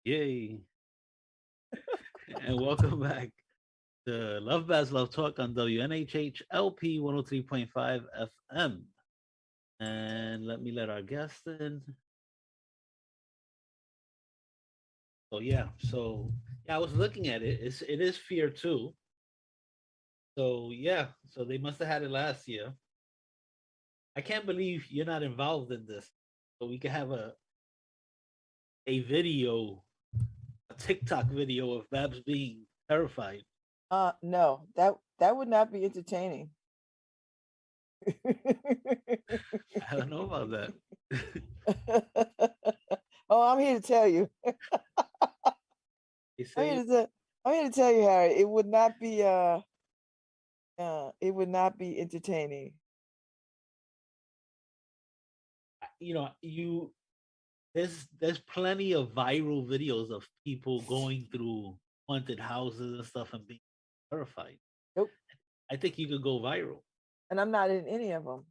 Yay. And welcome back to LoveBabz Love Talk on WNHH LP 103.5 FM. And let our guest in. So I was looking at it. It is Fear 2. So they must have had it last year. I can't believe you're not involved in this. So we can have a video, a TikTok video of Babz being terrified. No, that would not be entertaining. I don't know about that. Oh, I'm here to tell you. I'm here to tell you, Harry. It would not be entertaining. There's plenty of viral videos of people going through haunted houses and stuff and being terrified. Nope. I think you could go viral. And I'm not in any of them.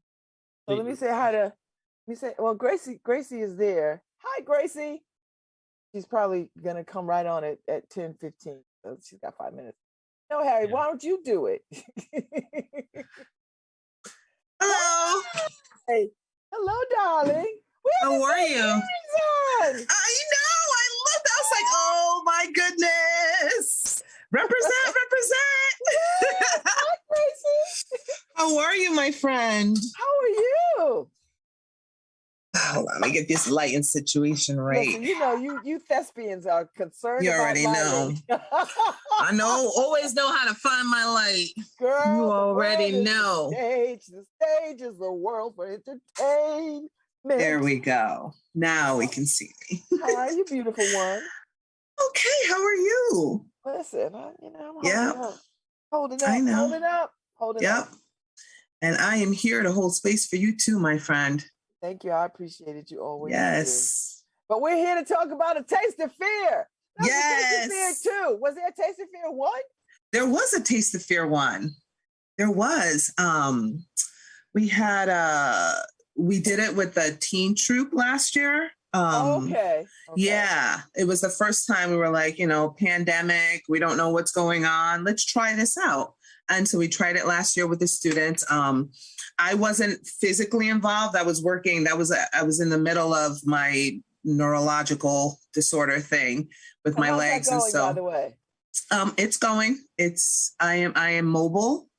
So let me say hi to. Well, Gracie is there. Hi, Gracie. She's probably gonna come right on it at 10:15. So she's got 5 minutes. No, Harry, why don't you do it? Hello. Hey, hello, darling. How are you? I know. I love that. I was like, oh my goodness. Represent. Hi, Gracie. How are you, my friend? How are you? Hold on, let me get this lighting situation right. Listen, you thespians are concerned. You about already lighting. know. I know. Always know how to find my light. Girl, you already know. The stage is the world for entertainment. There we go. Now we can see me. Hi, you beautiful one. Okay, how are you? Listen, I'm holding up. I know. Holding up. And I am here to hold space for you too, my friend. Thank you. I appreciate it. You always Yes. do. But we're here to talk about A Taste of Fear. Yes. A Taste of Fear 2. Was there a Taste of Fear 1? There was a Taste of Fear 1. There was. We did it with the teen troupe last year. Okay. Yeah. It was the first time we were like, pandemic. We don't know what's going on. Let's try this out. And so we tried it last year with the students. I wasn't physically involved. I was working. I was in the middle of my neurological disorder thing with my legs. Going, and so, by the way? It's going. I am mobile.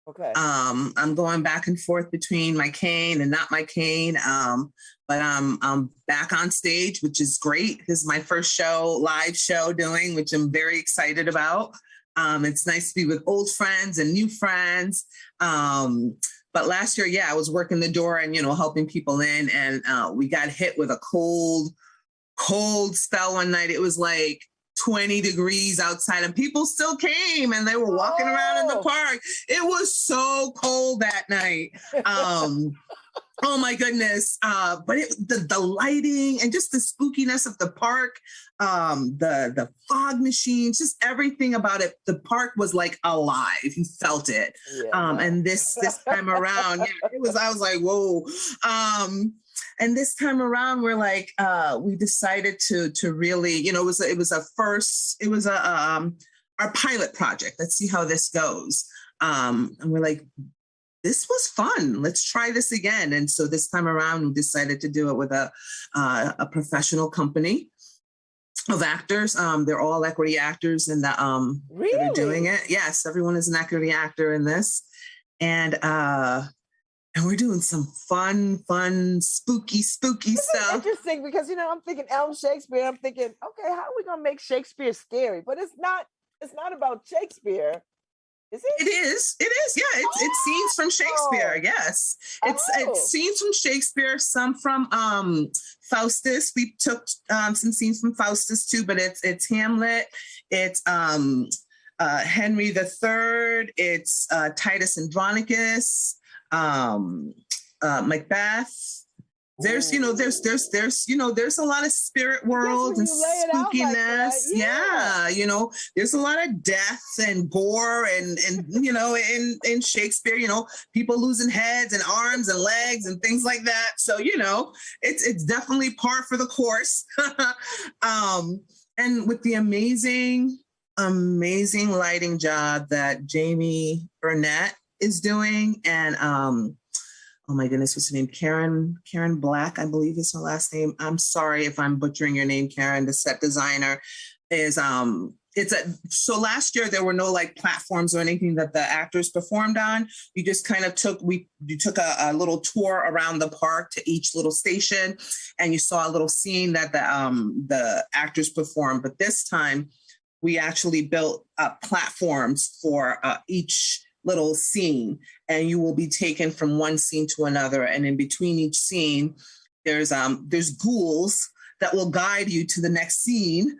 Okay. I'm going back and forth between my cane and not my cane. But I'm back on stage, which is great. This is my first live show doing, which I'm very excited about. It's nice to be with old friends and new friends. But last year, I was working the door and, helping people in. And we got hit with a cold spell one night. It was like 20 degrees outside and people still came and they were walking around in the park. It was so cold that night. Oh my goodness. But the lighting and just the spookiness of the park, the fog machines, just everything about it. The park was like alive. You felt it. Yeah. And this time around, I was like, whoa. And this time around, we're like, we decided to really, it was our pilot project. Let's see how this goes. And we're like, this was fun. Let's try this again. And so this time around, we decided to do it with a professional company of actors. They're all equity actors and really? That are doing it. Yes, everyone is an equity actor in this. And we're doing some fun, spooky stuff. Interesting because, I'm thinking Elm Shakespeare. I'm thinking, okay, how are we going to make Shakespeare scary? But it's not about Shakespeare. Is it? It is. Yeah, it's scenes from Shakespeare. Yes, it's scenes from Shakespeare. Some from Faustus. We took some scenes from Faustus too, but it's Hamlet. It's Henry III. It's Titus Andronicus. Macbeth. There's a lot of spirit world and spookiness. Like yeah, there's a lot of death and gore and in Shakespeare, people losing heads and arms and legs and things like that. So, it's definitely par for the course. And with the amazing lighting job that Jamie Burnett is doing, and oh my goodness, what's her name? Karen Black, I believe is her last name. I'm sorry if I'm butchering your name, Karen. The set designer is so last year there were no like platforms or anything that the actors performed on. You just kind of took a little tour around the park to each little station, and you saw a little scene that the actors performed. But this time we actually built platforms for each little scene, and you will be taken from one scene to another. And in between each scene, there's ghouls that will guide you to the next scene.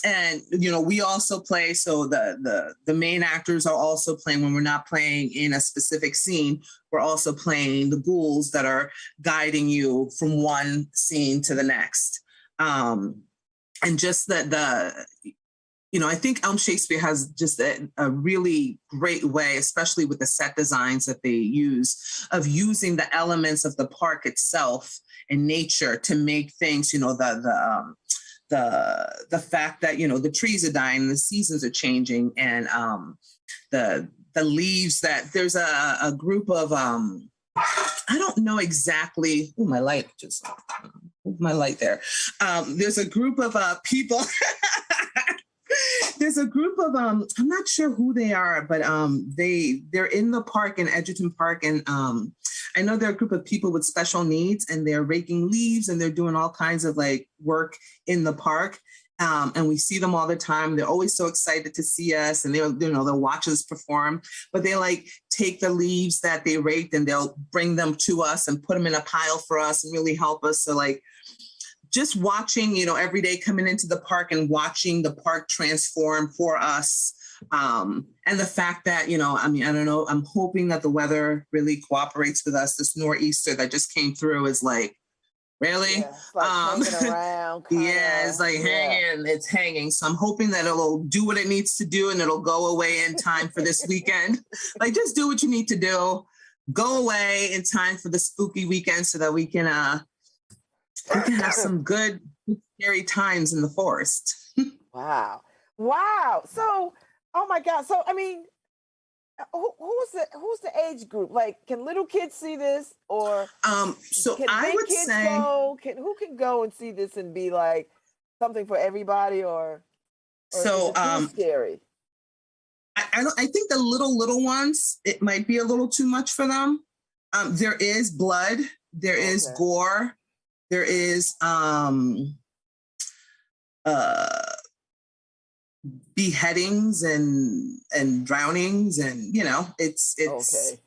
And, you know, we also play, so the main actors are also playing when we're not playing in a specific scene. We're also playing the ghouls that are guiding you from one scene to the next. And just you know, I think Shakespeare has just a really great way, especially with the set designs that they use, of using the elements of the park itself and nature to make things, you know, the fact that, you know, the trees are dying, the seasons are changing, and the leaves that there's a group of I don't know exactly. Oh, my light there. There's a group of people. There's a group of I'm not sure who they are, but they're in the park in Edgerton Park, and I know they're a group of people with special needs, and they're raking leaves and they're doing all kinds of like work in the park. And we see them all the time. They're always so excited to see us, and they'll watch us perform. But they like take the leaves that they raked and they'll bring them to us and put them in a pile for us and really help us. So like, just watching, you know, every day coming into the park and watching the park transform for us. And the fact that, you know, I mean, I don't know, I'm hoping that the weather really cooperates with us. This nor'easter that just came through is like, really? Yeah, it's like hanging around. Yeah, it's like hanging, it's hanging. So I'm hoping that it'll do what it needs to do and it'll go away in time for this weekend. Like, just do what you need to do. Go away in time for the spooky weekend so that we can have some good, scary times in the forest. Wow. So, oh my God. So, I mean, who's the age group? Like, can little kids see this, or so can I big would kids say go? Who can go and see this and be like something for everybody, or so is it too scary? I think the little ones, it might be a little too much for them. There is blood, there is gore. There is beheadings and drownings, and you know, it's Shakespeare.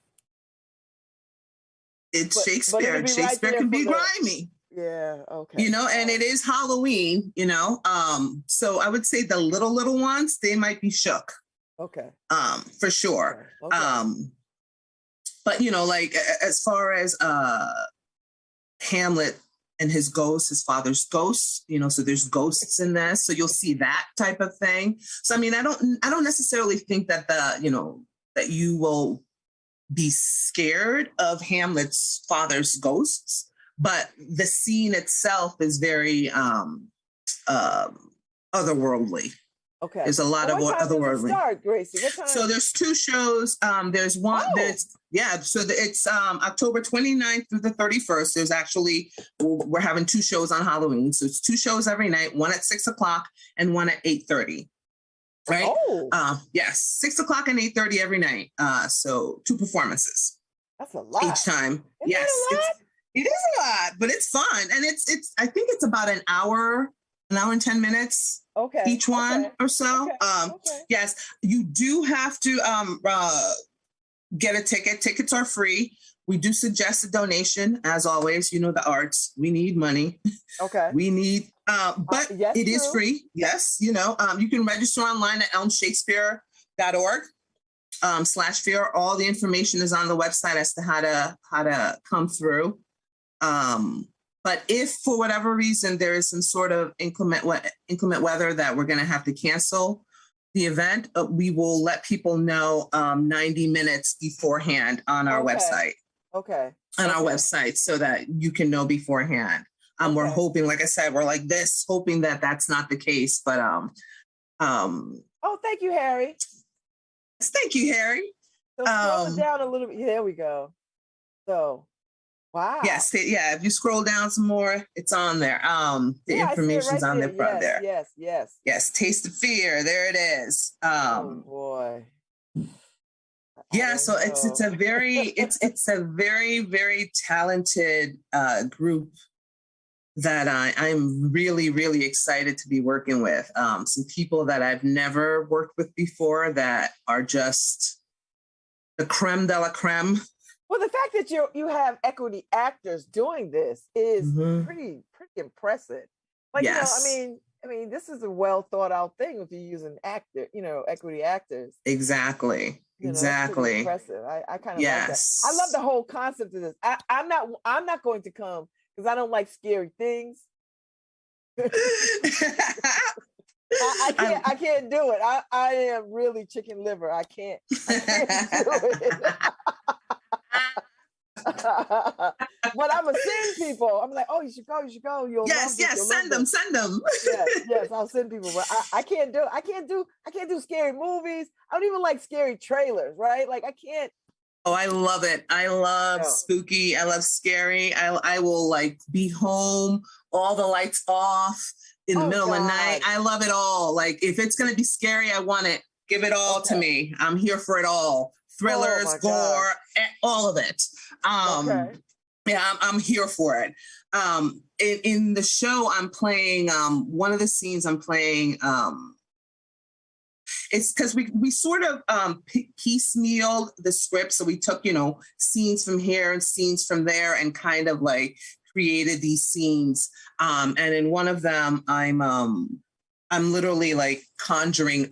But Shakespeare right can be grimy. Yeah, okay. You know, and it is Halloween, you know. So I would say the little ones, they might be shook. Okay. For sure. Okay. But you know, like as far as Hamlet and his ghost, his father's ghost, you know, so there's ghosts in this. So you'll see that type of thing. So, I mean, I don't necessarily think that that you will be scared of Hamlet's father's ghosts, but the scene itself is very otherworldly. Okay. There's a lot of otherworldly. Start, Gracie? What time? So there's two shows. There's one. So it's October 29th through the 31st. There's actually, we're having two shows on Halloween. So it's two shows every night, one at 6:00 and one at 8:30. Right? Oh. Yes, 6:00 and 8:30 every night. So two performances. That's a lot. Each time. Isn't yes. that a lot? It is a lot, but it's fun. And it's I think it's about an hour and 10 minutes. Okay. Each one or so. Yes, you do have to get a ticket. Tickets are free. We do suggest a donation, as always. You know, the arts, we need money. Okay. We need, but yes, it is free. Yes, you know, you can register online at elmshakespeare.org /fear. All the information is on the website as to how to come through. But if for whatever reason there is some sort of inclement weather that we're going to have to cancel the event, we will let people know 90 minutes beforehand on our website. Okay. On our website, so that you can know beforehand. We're hoping, like I said, we're like this, hoping that that's not the case. But oh, thank you, Harry. Thank you, Harry. So scroll it down a little bit. There we go. So, wow. Yes, yeah. If you scroll down some more, it's on there. The information's right on the front there. Yes. Taste of Fear. There it is. Oh boy. Yeah. So it's a very very talented group that I'm really, really excited to be working with. Some people that I've never worked with before that are just the creme de la creme. Well, the fact that you have equity actors doing this is pretty impressive. Like, yes. I mean, this is a well thought out thing if you use an actor, equity actors. Exactly. Exactly. Impressive. I kind of like that. I love the whole concept of this. I'm not going to come because I don't like scary things. I can't do it. I am really chicken liver. I can't do it. But I'm gonna send people. I'm like, oh, you should go. You'll yes. Send them. Yes, I'll send people. But I can't do scary movies. I don't even like scary trailers, right? Like I can't. Oh, I love it. I love spooky. I love scary. I will like be home, all the lights off in the middle of the night. I love it all. Like if it's gonna be scary, I want it. Give it all to me. I'm here for it all. Thrillers, gore, all of it. Yeah, I'm here for it. In the show, I'm playing one of the scenes. I'm playing. It's because we sort of piecemealed the script, so we took scenes from here and scenes from there, and kind of like created these scenes. And in one of them, I'm literally like conjuring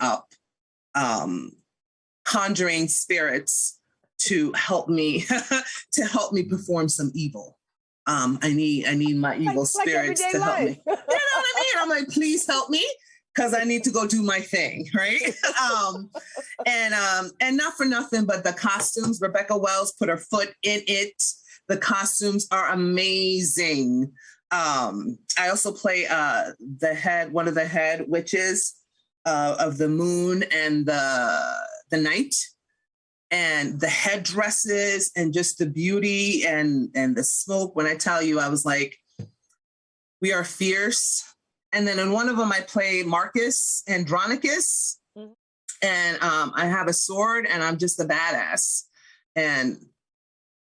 spirits to help me perform some evil. I need my evil spirits to help me. You know what I mean? I'm like, please help me, because I need to go do my thing, right? And not for nothing, but the costumes, Rebecca Wells put her foot in it. The costumes are amazing. I also play one of the head witches of the moon and the night. And the headdresses and just the beauty and the smoke. When I tell you, I was like, we are fierce. And then in one of them, I play Marcus Andronicus. Mm-hmm. And I have a sword and I'm just a badass. And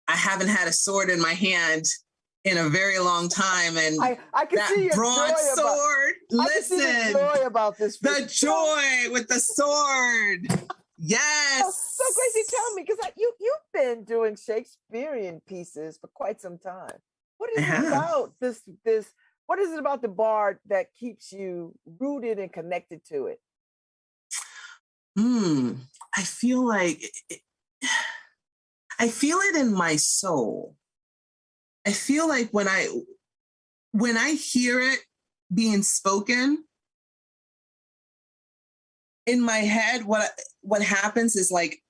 I haven't had a sword in my hand in a very long time. And I can see your broadsword. Listen, the joy about this. The joy with the sword. Yes. So Gracie, tell me, because you've been doing Shakespearean pieces for quite some time. What is it about this? What is it about the bard that keeps you rooted and connected to it? I feel like I feel it in my soul. I feel like when I hear it being spoken in my head, what happens is like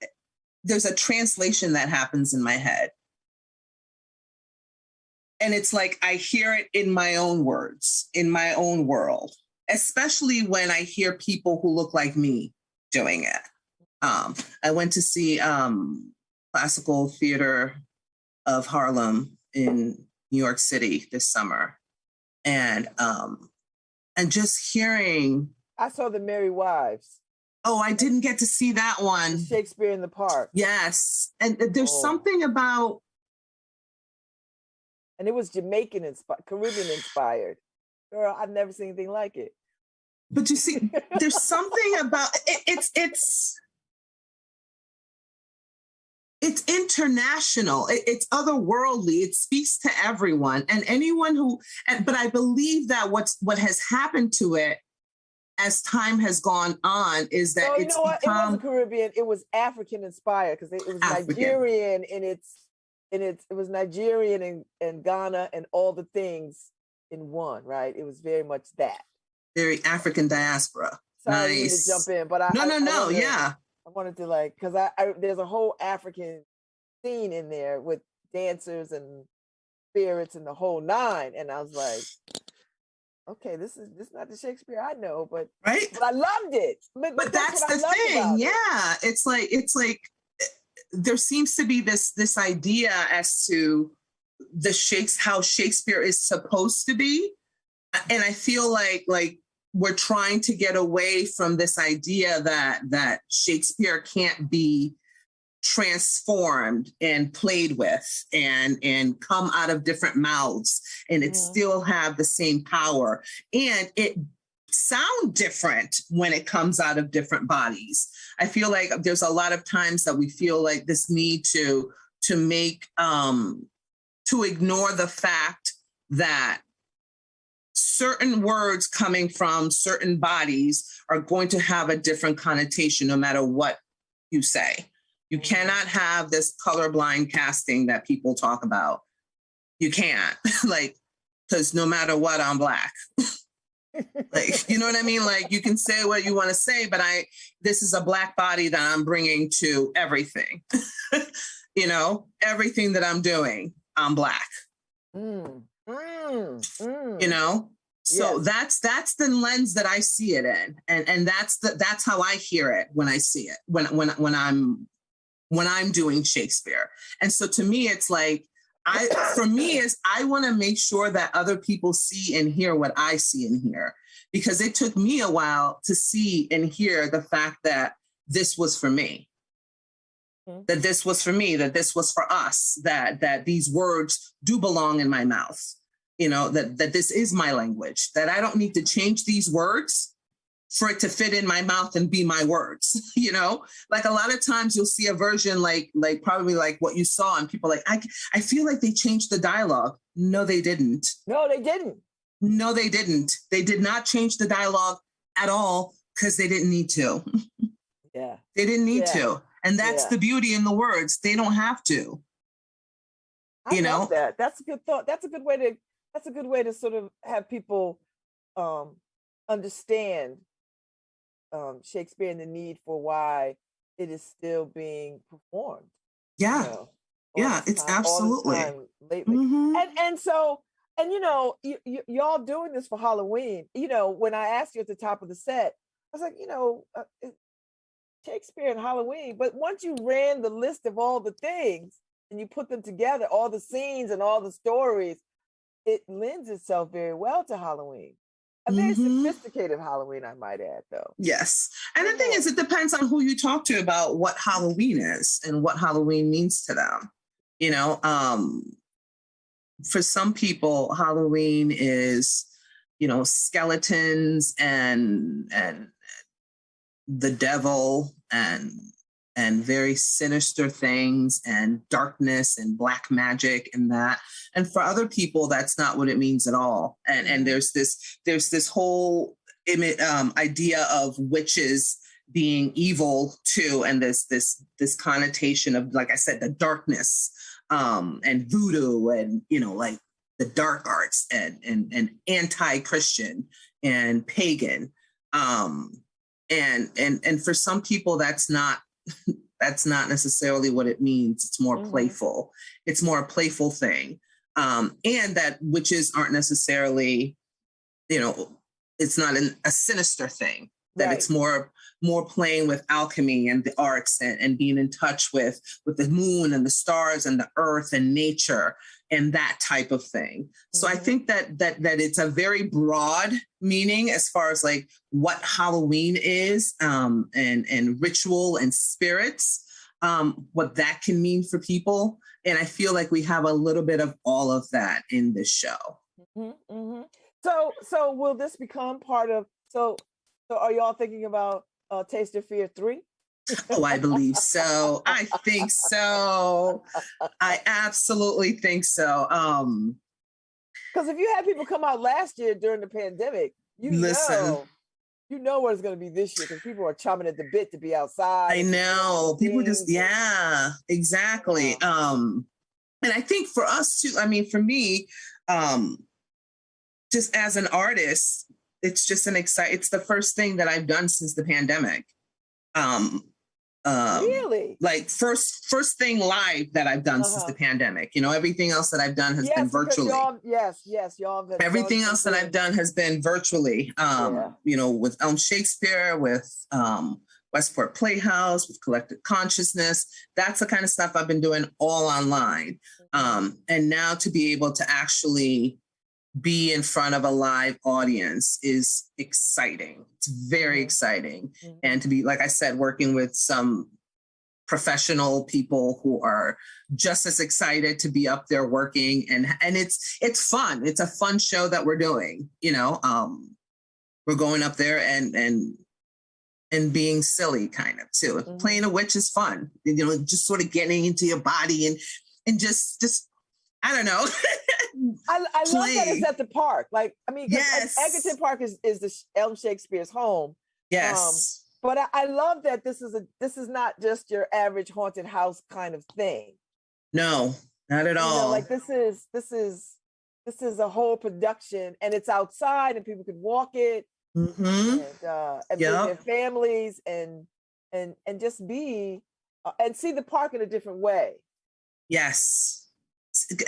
there's a translation that happens in my head. And it's like I hear it in my own words, in my own world, especially when I hear people who look like me doing it. I went to see Classical Theater of Harlem in New York City this summer. And just hearing... I saw The Merry Wives. Oh, I didn't get to see that one. Shakespeare in the Park. Yes. And there's something about... And it was Jamaican Caribbean inspired. Girl, I've never seen anything like it. But you see, there's something about it's international. It's otherworldly. It speaks to everyone and anyone who. But I believe that what has happened to it as time has gone on is that it wasn't Caribbean. It was African inspired because it was Nigerian it was Nigerian and Ghana and all the things in one, right? It was very much that. Very African diaspora. Sorry to jump in, but I wanted to because there's a whole African scene in there with dancers and spirits and the whole nine. And I was like, okay, this is not the Shakespeare I know, but right. But I loved it. But that's the thing. Yeah. It's like there seems to be this idea as to how Shakespeare is supposed to be. And I feel like we're trying to get away from this idea that Shakespeare can't be transformed and played with and come out of different mouths and it still have the same power. And it sound different when it comes out of different bodies. I feel like there's a lot of times that we feel like this need to make to ignore the fact that certain words coming from certain bodies are going to have a different connotation no matter what you say. You cannot have this colorblind casting that people talk about. You can't, because no matter what, I'm Black. You know what I mean? You can say what you want to say, but this is a Black body that I'm bringing to everything. Everything that I'm doing, I'm Black. So yes. that's the lens that I see it in, and that's how I hear it when I see it when I'm doing Shakespeare. And so to me, it's I want to make sure that other people see and hear what I see and hear, because it took me a while to see and hear the fact that this was for me, that this was for me, that this was for us, that these words do belong in my mouth, that this is my language, that I don't need to change these words for it to fit in my mouth and be my words, a lot of times you'll see a version probably like what you saw and people I feel like they changed the dialogue. No, they didn't. No, they didn't. No, they didn't. They did not change the dialogue at all because they didn't need to. Yeah. They didn't need to. And that's the beauty in the words. They don't have to. I love that. That's a good thought. That's a good way to sort of have people understand Shakespeare and the need for why it is still being performed. Yeah. It's absolutely lately. And so y'all doing this for Halloween. When I asked you at the top of the set, I was like, Shakespeare and Halloween. But once you ran the list of all the things and you put them together, all the scenes and all the stories, it lends itself very well to Halloween. A very sophisticated Halloween, I might add, though. Yes. And the thing is, it depends on who you talk to about what Halloween is and what Halloween means to them. For some people, Halloween is, skeletons and the devil and very sinister things and darkness and black magic and that. And for other people, that's not what it means at all. And there's this whole idea of witches being evil too, and this connotation of, like I said, the darkness and voodoo and the dark arts and anti-Christian and pagan. And for some people, that's not necessarily what it means. It's more playful. It's more a playful thing. And that witches aren't necessarily, it's not a sinister thing, that it's more playing with alchemy and the arts and being in touch with the moon and the stars and the earth and nature and that type of thing. So I think that it's a very broad meaning as far as what Halloween is, and ritual and spirits, what that can mean for people. And I feel like we have a little bit of all of that in this show. So will this become part of, so are y'all thinking about Taste of Fear 3? Oh, I believe so. I think so. I absolutely think so. Because if you had people come out last year during the pandemic, you know what it's going to be this year, because people are chomping at the bit to be outside. I know. People just, exactly. And I think for us too, for me, just as an artist, it's just it's the first thing that I've done since the pandemic. Really? Like first thing live that I've done since the pandemic. You know, everything else that I've done has been virtually. Y'all have everything else that I've done has been virtually. You know, with Shakespeare, with Westport Playhouse, with Collective Consciousness. That's the kind of stuff I've been doing all online. And now to be able to actually be in front of a live audience is exciting. It's very exciting. And to be, like I said, working with some professional people who are just as excited to be up there working. And it's fun. It's a fun show that we're doing, you know. We're going up there and being silly kind of too. Playing a witch is fun. You know, just sort of getting into your body and just I don't know. I love that it's at the park. Like, I mean, Egerton Park is the Elm Shakespeare's home. Yes. But I love that this is not just your average haunted house kind of thing. No, not at all. You know, like this is a whole production, and it's outside, and people can walk it, and bring their families, and just be and see the park in a different way. Yes.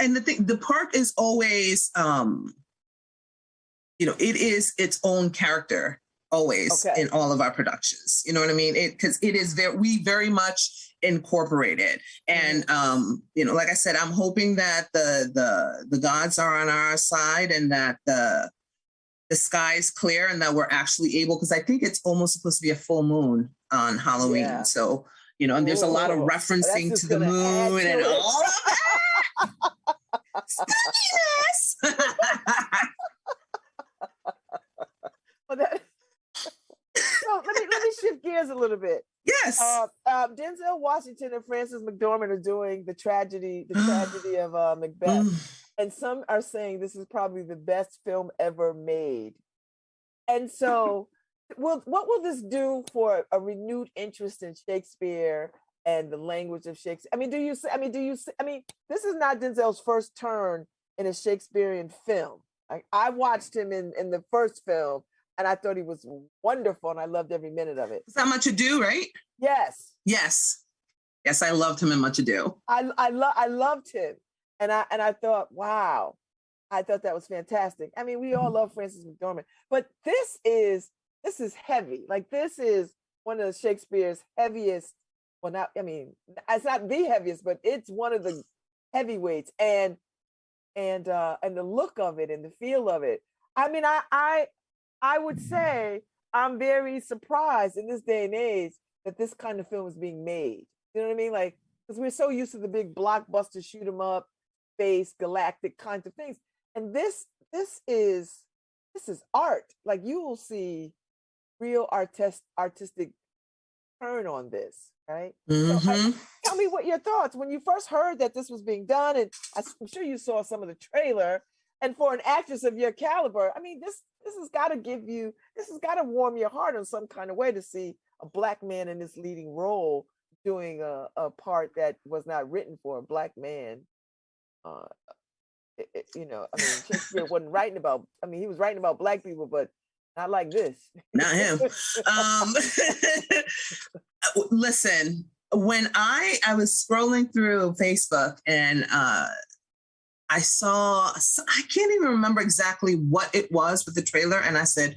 And the park is always, you know, it is its own character always in all of our productions. You know what I mean? Because it is we very much incorporate it. And, you know, like I said, I'm hoping that the gods are on our side and that the sky is clear and that we're actually able, because I think it's almost supposed to be a full moon on Halloween. Yeah. So, you know, and there's a lot of referencing to the moon and all of that. So let me shift gears a little bit. Yes. Denzel Washington and Frances McDormand are doing the tragedy of Macbeth, and some are saying this is probably the best film ever made. And so, what will this do for a renewed interest in Shakespeare and the language of Shakespeare? I mean, this is not Denzel's first turn in a Shakespearean film. I watched him in the first film, and I thought he was wonderful, and I loved every minute of it. Is that Much Ado, right? Yes. Yes. Yes, I loved him in Much Ado. I loved him, and I thought, wow, I thought that was fantastic. I mean, we all love Frances McDormand, but this is heavy. Like, this is one of Shakespeare's heaviest. Well, not, I mean, it's not the heaviest, but it's one of the heavyweights, and the look of it and the feel of it. I mean, I would say I'm very surprised in this day and age that this kind of film is being made. You know what I mean? Like, because we're so used to the big blockbuster, shoot 'em up, space, galactic kinds of things, and this is art. Like, you will see real artistic turn on this, right? So tell me what your thoughts when you first heard that this was being done, and I'm sure you saw some of the trailer. And for an actress of your caliber, I mean, this has got to warm your heart in some kind of way to see a Black man in this leading role doing a part that was not written for a Black man. You know, I mean, Shakespeare wasn't writing about. I mean, he was writing about Black people, but not like this. Not him. Listen, when I was scrolling through Facebook and I saw, I can't even remember exactly what it was with the trailer, and I said,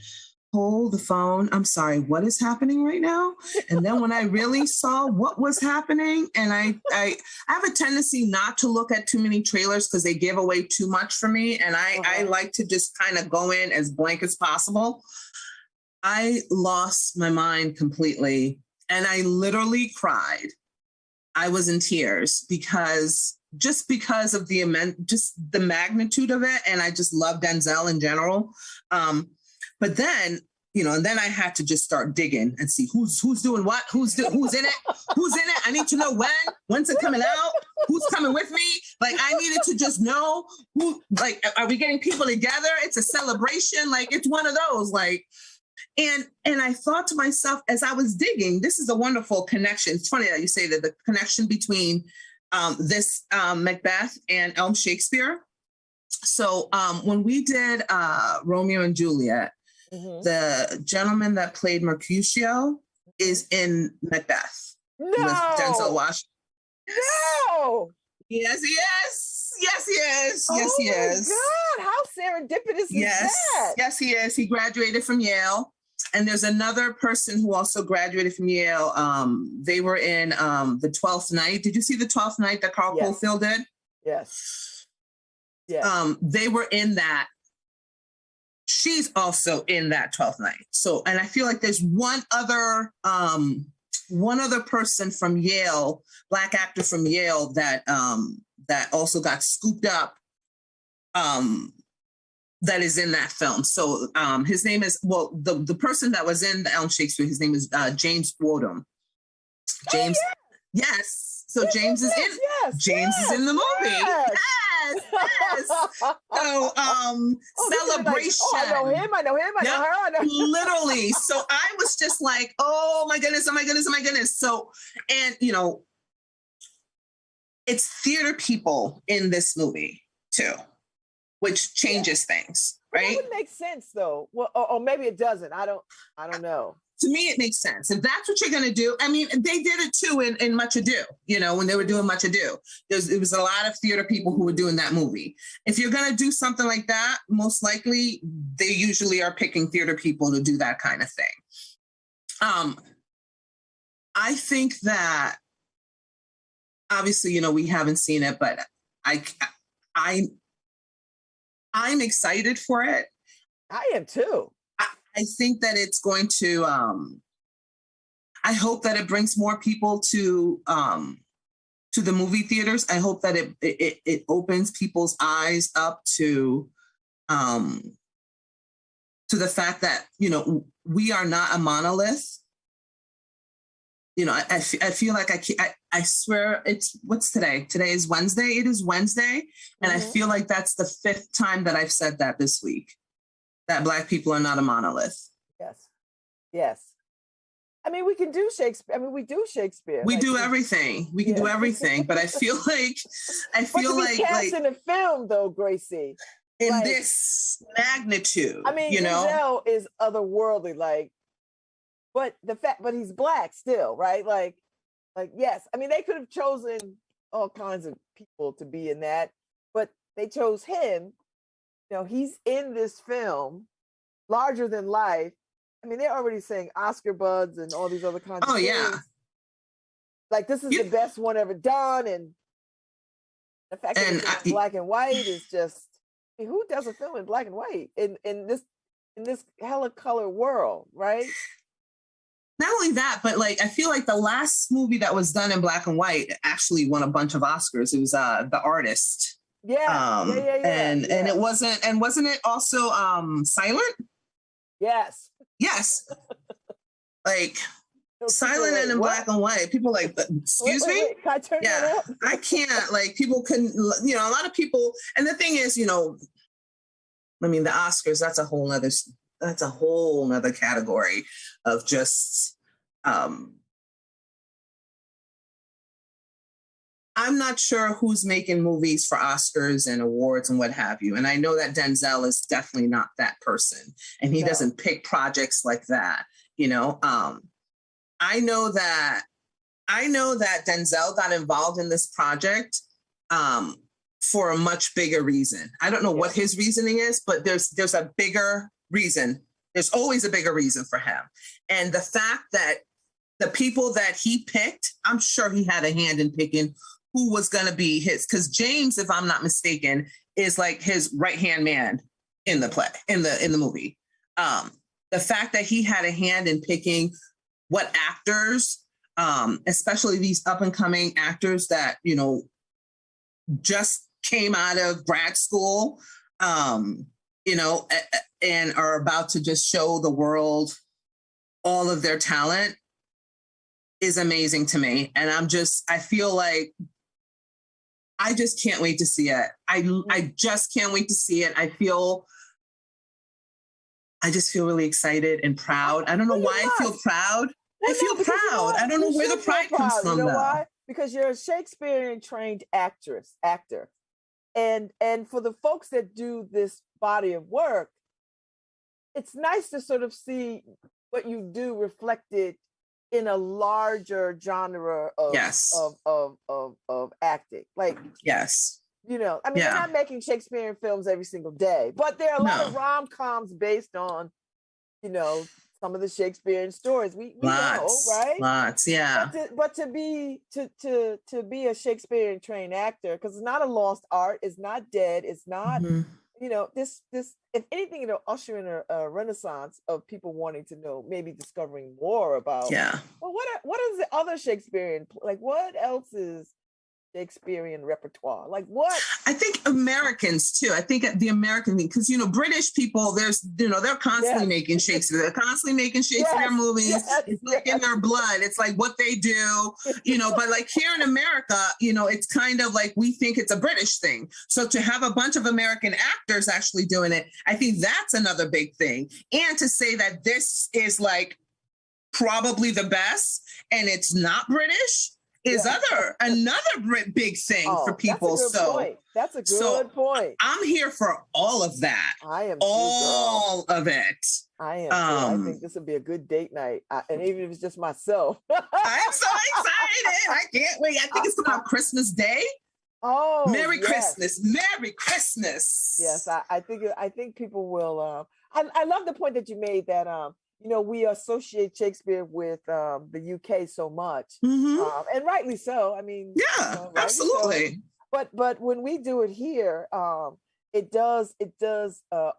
hold the phone. I'm sorry, what is happening right now? And then when I really saw what was happening, and I have a tendency not to look at too many trailers because they give away too much for me. And I like to just kind of go in as blank as possible. I lost my mind completely. And I literally cried. I was in tears because of the magnitude of it. And I just love Denzel in general. But then, you know, and then I had to just start digging and see who's doing what, who's in it, I need to know when's it coming out, who's coming with me. Like, I needed to just know who, like, are we getting people together? It's a celebration. Like, it's one of those, like, and I thought to myself as I was digging, this is a wonderful connection. It's funny that you say that the connection between this Macbeth and Elm Shakespeare. So when we did Romeo and Juliet, the gentleman that played Mercutio is in Macbeth. with Denzel No, Washington. no. Yes, he is. Yes, he is. Yes, he Oh my is. God, how serendipitous is Yes, that? yes, he is. He graduated from Yale. And there's another person who also graduated from Yale. They were in The 12th Night. Did you see The 12th Night that Carl Yes. Caulfield did? Yes. Yes. They were in that. She's also in that 12th Night. So, and I feel like there's one other person from Yale, Black actor from Yale that also got scooped up. That is in that film. So his name is, well, the person that was in the Elm Shakespeare, his name is James Woodham. James, oh, yeah. Yes. So James is in. James is in the movie. Yes. So celebration. I know him. I know him. I know her. I know. Literally. So I was just like, oh my goodness, oh my goodness, oh my goodness. So, and it's theater people in this movie too, which changes things, right? That would make sense though. Well, or maybe it doesn't. I don't know. To me, it makes sense. If that's what you're going to do, I mean, they did it too in Much Ado, when they were doing Much Ado. It was a lot of theater people who were doing that movie. If you're going to do something like that, most likely they usually are picking theater people to do that kind of thing. I think that obviously, we haven't seen it, but I'm excited for it. I am too. I think that it's going to, I hope that it brings more people to the movie theaters. I hope that it opens people's eyes up to the fact that, we are not a monolith. I feel like I swear what's today? Today is Wednesday. It is Wednesday. And I feel like that's the 5th time that I've said that this week. That Black people are not a monolith. Yes. Yes. I mean, we can do Shakespeare. I mean, we do Shakespeare. We do everything. We can do everything. But I feel like cast in a film though, Gracie. In this magnitude. I mean, Denzel is otherworldly, but he's Black still, right? Like yes. I mean, they could have chosen all kinds of people to be in that, but they chose him. He's in this film, larger than life. I mean, they're already saying Oscar buds and all these other kinds of things. Yeah. Like, this is the best one ever done. And the fact that it's in black and white is just, I mean, who does a film in black and white in this hella color world, right? Not only that, but I feel like the last movie that was done in black and white actually won a bunch of Oscars. It was The Artist. Yeah. And it wasn't it also silent? Yes. Silent and in black and white. People excuse me? Wait, can I turn that up? I can't. People couldn't, a lot of people, and the thing is, I mean, the Oscars, that's a whole nother category of just I'm not sure who's making movies for Oscars and awards and what have you. And I know that Denzel is definitely not that person. And he doesn't pick projects like that. I know that Denzel got involved in this project for a much bigger reason. I don't know what his reasoning is, but there's a bigger reason. There's always a bigger reason for him. And the fact that the people that he picked, I'm sure he had a hand in picking who was going to be his, because James, if I'm not mistaken, is like his right-hand man in the play, in the movie. The fact that he had a hand in picking what actors, especially these up-and-coming actors that, just came out of grad school, and are about to just show the world all of their talent is amazing to me. And I feel like I just can't wait to see it. I just can't wait to see it. I just feel really excited and proud. I don't know why I feel proud. I feel proud. I don't know where the pride comes from. You know why? Because you're a Shakespearean trained actor. And for the folks that do this body of work, it's nice to sort of see what you do reflected in a larger genre of Yes. of acting. Like, Yes. you know, I mean, they're not making Shakespearean films every single day, but there are a lot of rom-coms based on, you know, some of the Shakespearean stories. We know, right? Lots, yeah. But to be a Shakespearean trained actor, because it's not a lost art, it's not dead, it's not, you know, this if anything, it'll usher in a renaissance of people wanting to know, maybe discovering more about. Yeah. Well, what is the other Shakespearean, like what else is Shakespearean repertoire? Like what? I think Americans too. I think the American thing, because, you know, British people, there's, you know, they're constantly making Shakespeare. They're constantly making Shakespeare movies. It's like in their blood. It's like what they do, you know, but like here in America, you know, it's kind of like we think it's a British thing. So to have a bunch of American actors actually doing it, I think that's another big thing. And to say that this is like probably the best and it's not British is another big thing for people. That's a good point. I'm here for all of that. I am all of it. I am. I think this would be a good date night, and even if it's just myself. I'm so excited! I can't wait. I think it's about Christmas Day. Oh, Merry Christmas! Merry Christmas! Yes, I think people will. I love the point that you made that you know, we associate Shakespeare with the UK so much, and rightly so. I mean, yeah, you know, absolutely. So. But when we do it here, it does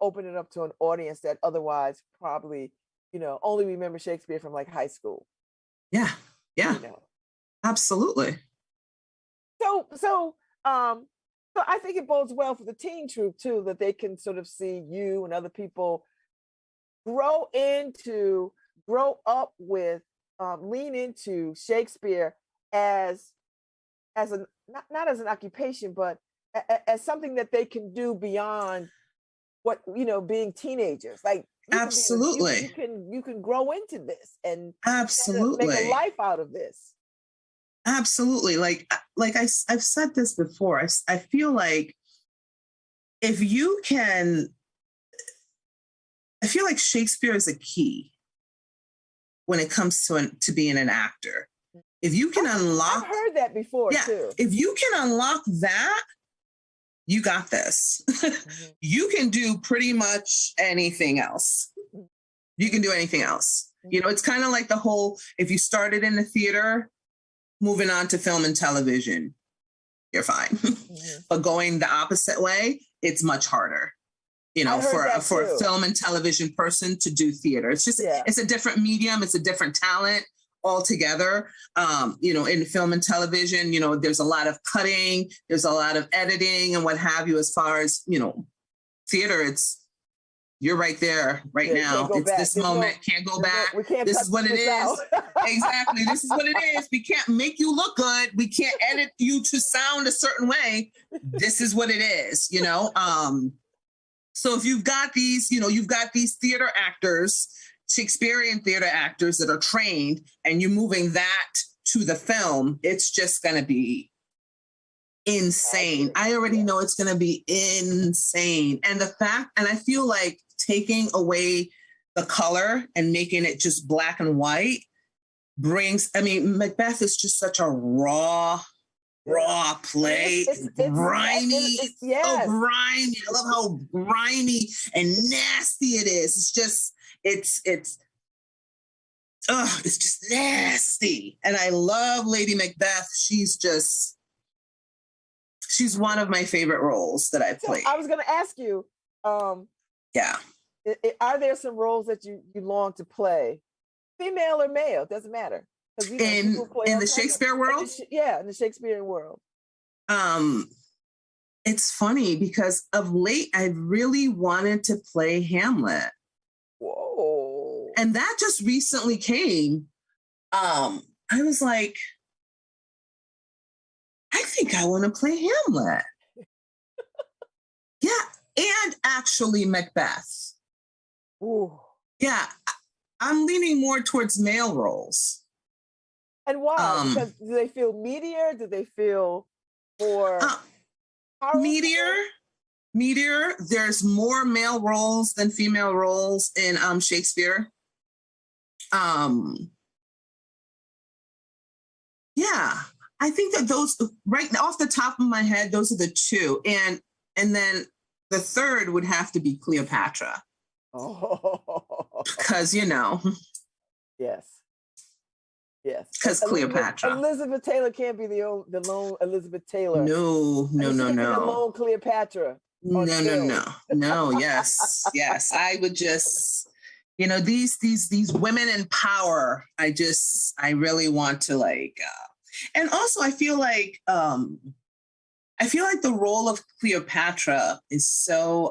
open it up to an audience that otherwise probably, you know, only remember Shakespeare from like high school. Yeah, yeah, you know? Absolutely. So I think it bodes well for the teen troupe too, that they can sort of see you and other people grow up with, lean into Shakespeare as not as an occupation, but as something that they can do beyond what, you know, being teenagers. Like absolutely, you can grow into this and absolutely make a life out of this. Absolutely, like I've said this before. I feel like if you can. I feel like Shakespeare is a key when it comes to being an actor. If you can unlock... I've heard that before, too. If you can unlock that, you got this. You can do pretty much anything else. You can do anything else. You know, it's kind of like the whole, if you started in the theater, moving on to film and television, you're fine. But going the opposite way, it's much harder. You know, for a film and television person to do theater. It's just, it's a different medium. It's a different talent altogether. You know, in film and television, you know, there's a lot of cutting, there's a lot of editing and what have you. As far as, you know, theater, you're right there right now. It's back. This moment, can't go back. This is what it is. Exactly. This is what it is. We can't make you look good. We can't edit you to sound a certain way. This is what it is, you know? So if you've got these, you know, you've got these theater actors, Shakespearean theater actors that are trained, and you're moving that to the film, it's just going to be insane. I already know it's going to be insane. And I feel like taking away the color and making it just black and white Macbeth is just such a raw play. It's grimy. So grimy. I love how grimy and nasty it is. It's just nasty. And I love Lady Macbeth. She's one of my favorite roles that I've played. I was going to ask you, are there some roles that you long to play, female or male? Doesn't matter. You know, in the Shakespeare world? In the Shakespearean world. It's funny because of late, I really wanted to play Hamlet. Whoa. And that just recently came. I was like, I think I want to play Hamlet. And actually Macbeth. Ooh. Yeah, I'm leaning more towards male roles. And why? Because do they feel meatier? Do they feel more meatier? There's more male roles than female roles in Shakespeare. I think that those, right off the top of my head, those are the two. And then the third would have to be Cleopatra. Oh. Because, Yes. Yes. Because Cleopatra. Elizabeth Taylor can't be the lone Elizabeth Taylor. No. Be the lone Cleopatra. No. Yes. Yes. I would just, these women in power. I really want to and also I feel like the role of Cleopatra is so,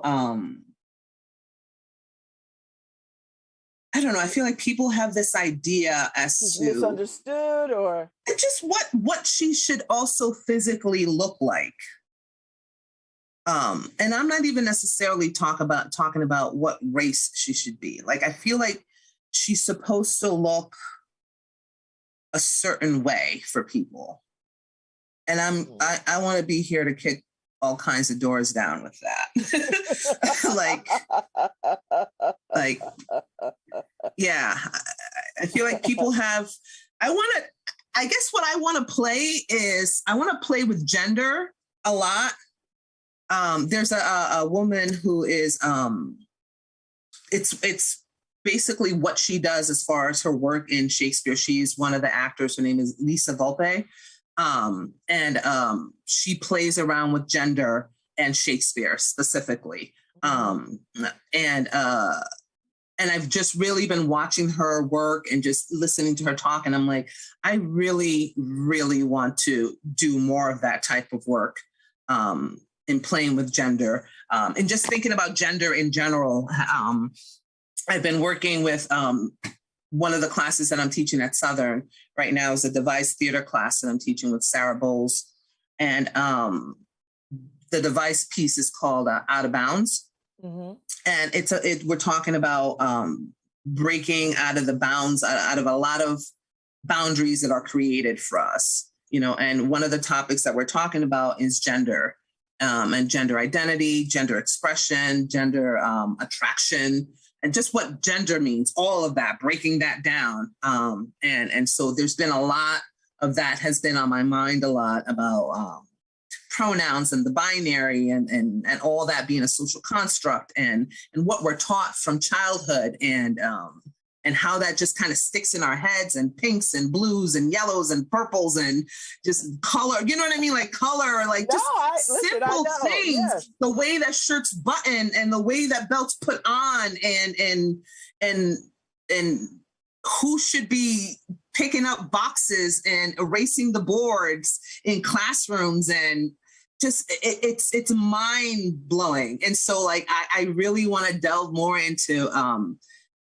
I don't know. I feel like people have this idea as to misunderstood or just what she should also physically look like. And I'm not even necessarily talking about what race she should be. Like, I feel like she's supposed to look a certain way for people. And I want to be here to kick all kinds of doors down with that. Yeah, I feel like people have, I guess what I want to play is, I want to play with gender a lot. There's a woman who is, it's basically what she does as far as her work in Shakespeare. She's one of the actors. Her name is Lisa Volpe. And she plays around with gender and Shakespeare specifically. And I've just really been watching her work and just listening to her talk. And I'm like, I really, really want to do more of that type of work in playing with gender and just thinking about gender in general. I've been working with one of the classes that I'm teaching at Southern right now is a devised theater class that I'm teaching with Sarah Bowles. And the device piece is called Out of Bounds. Mm-hmm. And we're talking about breaking out of the bounds, out of a lot of boundaries that are created for us, and one of the topics that we're talking about is gender and gender identity, gender expression, gender attraction, and just what gender means, all of that, breaking that down. And so there's been a lot of that has been on my mind a lot about pronouns and the binary and all that being a social construct and what we're taught from childhood and how that just kind of sticks in our heads and pinks and blues and yellows and purples and just color, you know what I mean? Like color, like simple things, yes. The way that shirts button and the way that belts put on and who should be picking up boxes and erasing the boards in classrooms and just it's mind blowing. And so I really want to delve more into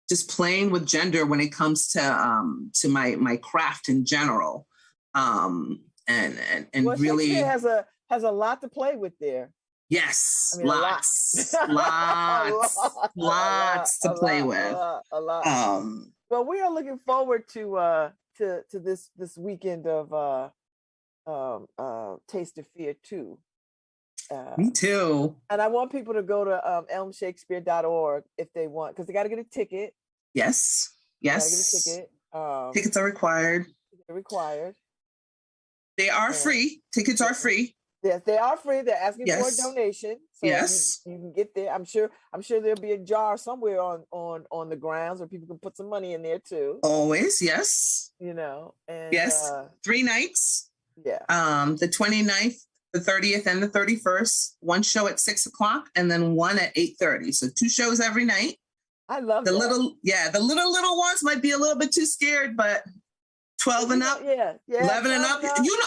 just playing with gender when it comes to my craft in general. And well, really Shakespeare has a lot to play with there. Yes, I mean, lots to play with. A lot. Well, we are looking forward to this weekend of Taste of Fear 2. Me too. And I want people to go to elmshakespeare.org if they want, because they got to get a ticket. Yes. Gotta get a ticket. Tickets are required. They're required. They are free. Tickets are free. Yes, they are free. They're asking for a donation. So yes, you can get there. I'm sure there'll be a jar somewhere on the grounds where people can put some money in there too. Always, yes. And yes, 3 nights. Yeah. The 29th, the 30th, and the 31st. One show at 6:00, and then one at 8:30. So 2 shows every night. I love the that. The little ones might be a little bit too scared, but 12 and up, 11 and up.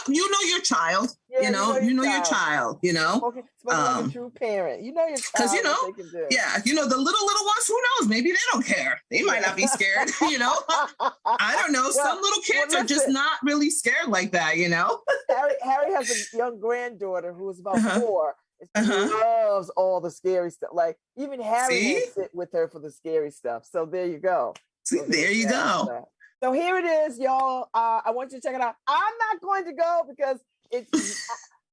You know your child. Yeah, you know your child. Okay, like a true parent. You know your child. Because the little ones. Who knows? Maybe they don't care. They might not be scared. I don't know. Some little kids are just not really scared like that. Harry has a young granddaughter who is about 4. She loves all the scary stuff. Like even Harry will sit with her for the scary stuff. So there you go. There you go. So here it is, y'all. I want you to check it out. I'm not going to go because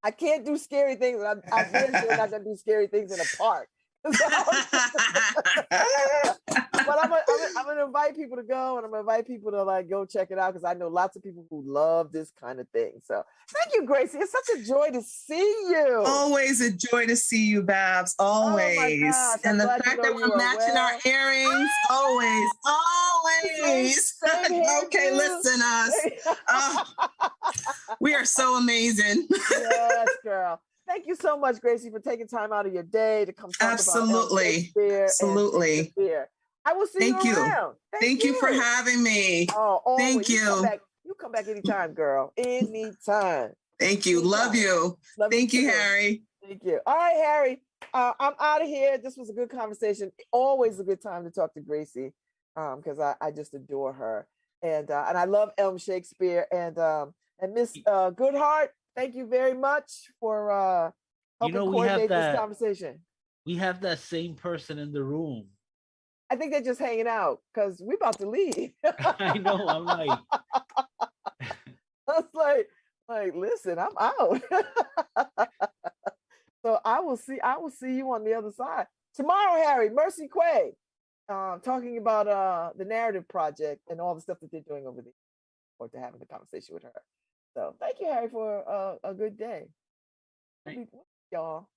I can't do scary things. I'm very sure not going to do scary things in a park. But I'm gonna invite people to go, and I'm gonna invite people to like go check it out because I know lots of people who love this kind of thing. So thank you, Gracie. It's such a joy to see you. Always a joy to see you, Babz. Always. Oh my gosh, and the glad fact to know that you we're are matching well. our earrings, always. Same here, Okay, too. listen, us. We are so amazing. Yes, girl. Thank you so much, Gracie, for taking time out of your day to come talk about Shakespeare. Absolutely. I will see you around. Thank you for having me. Oh, always. Thank you. You come back anytime, girl. Anytime. Thank you. Anytime. Love you. Thank you, Harry. Thank you. All right, Harry. I'm out of here. This was a good conversation. Always a good time to talk to Gracie, because I just adore her, and I love Shakespeare and Miss Goodhart. Thank you very much for helping coordinate this conversation. We have that same person in the room. I think they're just hanging out because we're about to leave. I know. I'm like, I was like, listen, I'm out. So I will see you on the other side tomorrow, Harry. Mercy Quay, talking about the narrative project and all the stuff that they're doing over there. Or to having a conversation with her. So thank you, Harry, for a good day. Y'all.